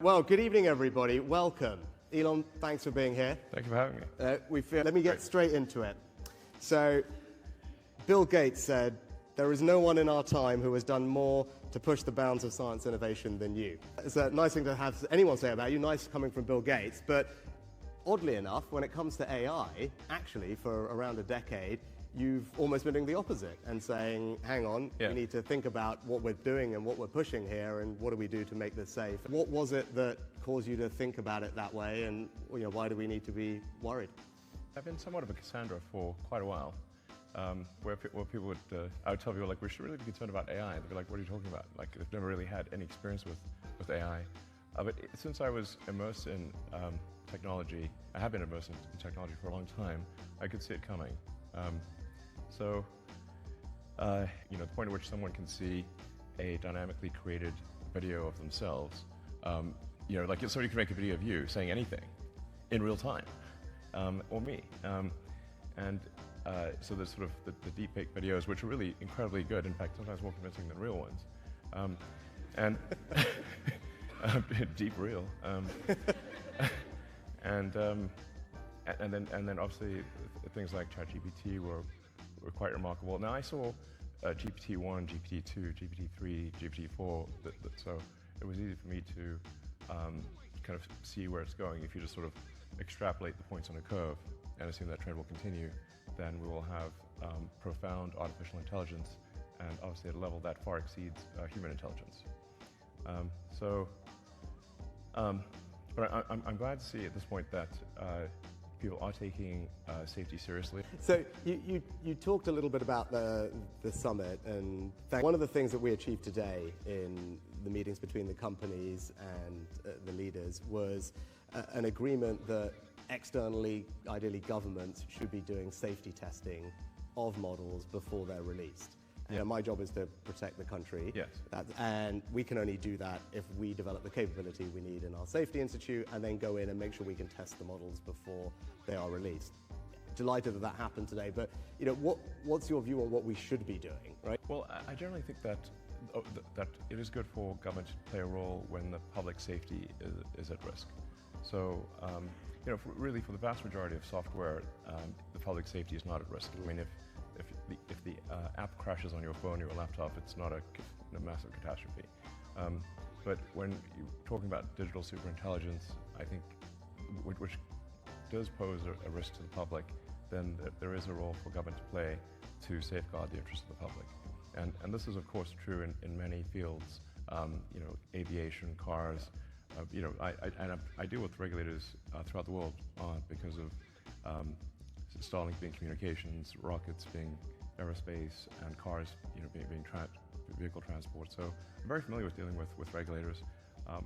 Well, good evening, everybody. Welcome. Elon, thanks for being here. Thank you for having me. Let me get straight into it. So, Bill Gates said, "There is no one in our time who has done more to push the bounds of science innovation than you." It's a nice thing to have anyone say about you, nice coming from Bill Gates, but oddly enough, when it comes to AI, actually, for around a decade, you've almost been doing the opposite and saying, hang on, we need to think about what we're doing and what we're pushing here and what do we do to make this safe. What was it that caused you to think about it that way, and why do we need to be worried? I've been somewhat of a Cassandra for quite a while, where people would, I would tell people, like, we should really be concerned about AI. They'd be like, what are you talking about? Like, they've never really had any experience with AI. But since I was immersed in technology, I have been immersed in technology for a long time, I could see it coming. So, the point at which someone can see a dynamically created video of themselves, like somebody can make a video of you saying anything in real time, or me. So there's sort of the deepfake videos, which are really incredibly good, in fact, sometimes more convincing than real ones. And deep real. And then obviously things like ChatGPT were quite remarkable. Now I saw GPT-1, GPT-2, GPT-3, GPT-4, so it was easy for me to kind of see where it's going. If you just sort of extrapolate the points on a curve and assume that trend will continue, then we will have profound artificial intelligence, and obviously at a level that far exceeds human intelligence. But I'm glad to see at this point that people are taking safety seriously. So you talked a little bit about the summit, and one of the things that we achieved today in the meetings between the companies and the leaders was an agreement that externally, ideally governments, should be doing safety testing of models before they're released. Yeah. My job is to protect the country. Yes. And we can only do that if we develop the capability we need in our safety institute and then go in and make sure we can test the models before they are released. Delighted that happened today, but what's your view on what we should be doing, right? Well, I generally think that it is good for government to play a role when the public safety is at risk. So, really for the vast majority of software, the public safety is not at risk. I mean, if the app crashes on your phone or your laptop, it's not a massive catastrophe. But when you're talking about digital superintelligence, I think, which does pose a risk to the public, then there is a role for government to play to safeguard the interests of the public. And this is, of course, true in many fields, aviation, cars. I deal with regulators throughout the world because of startling being communications, rockets being aerospace, and cars, being vehicle transport. So I'm very familiar with dealing with regulators,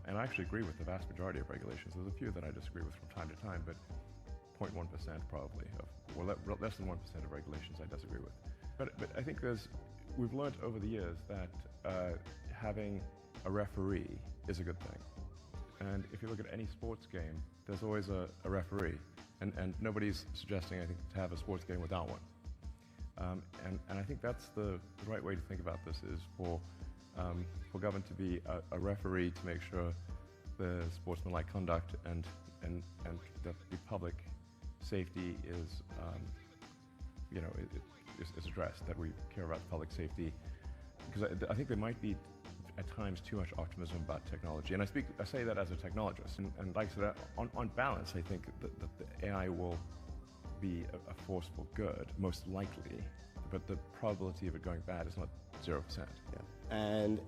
and I actually agree with the vast majority of regulations. There's a few that I disagree with from time to time, but 0.1% probably, less than 1% of regulations I disagree with. But I think we've learned over the years that having a referee is a good thing. And if you look at any sports game, there's always a referee. And nobody's suggesting, I think, to have a sports game without one. And I think that's the right way to think about this, is for government to be a referee to make sure the sportsmanlike conduct and that the public safety is addressed, that we care about public safety. Because I think there might be at times too much optimism about technology, and I say that as a technologist. And like I said, on balance, I think that the AI will be a force for good, most likely, but the probability of it going bad is not 0%. Yeah. And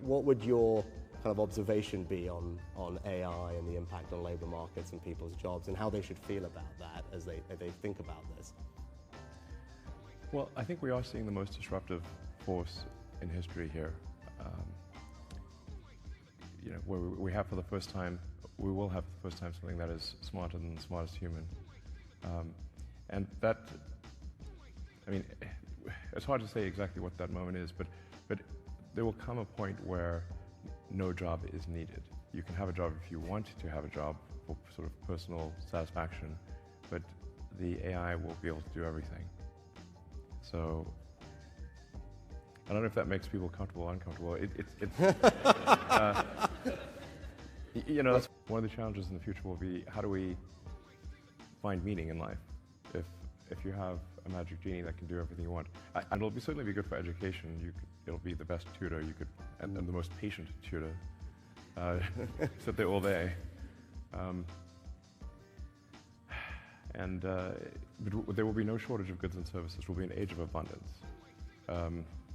what would your kind of observation be on AI and the impact on labor markets and people's jobs, and how they should feel about that as they think about this? Well, I think we are seeing the most disruptive force in history here. Where we have for the first time, we will have for the first time something that is smarter than the smartest human. And that, I mean, it's hard to say exactly what that moment is, but there will come a point where no job is needed. You can have a job if you want to have a job for sort of personal satisfaction, but the AI will be able to do everything. So I don't know if that makes people comfortable or uncomfortable. You know, that's one of the challenges in the future will be how do we find meaning in life? If you have a magic genie that can do everything you want, and it'll certainly be good for education. It'll be the best tutor you could, and the most patient tutor. Sit there all day. But there will be no shortage of goods and services. We'll be an age of abundance.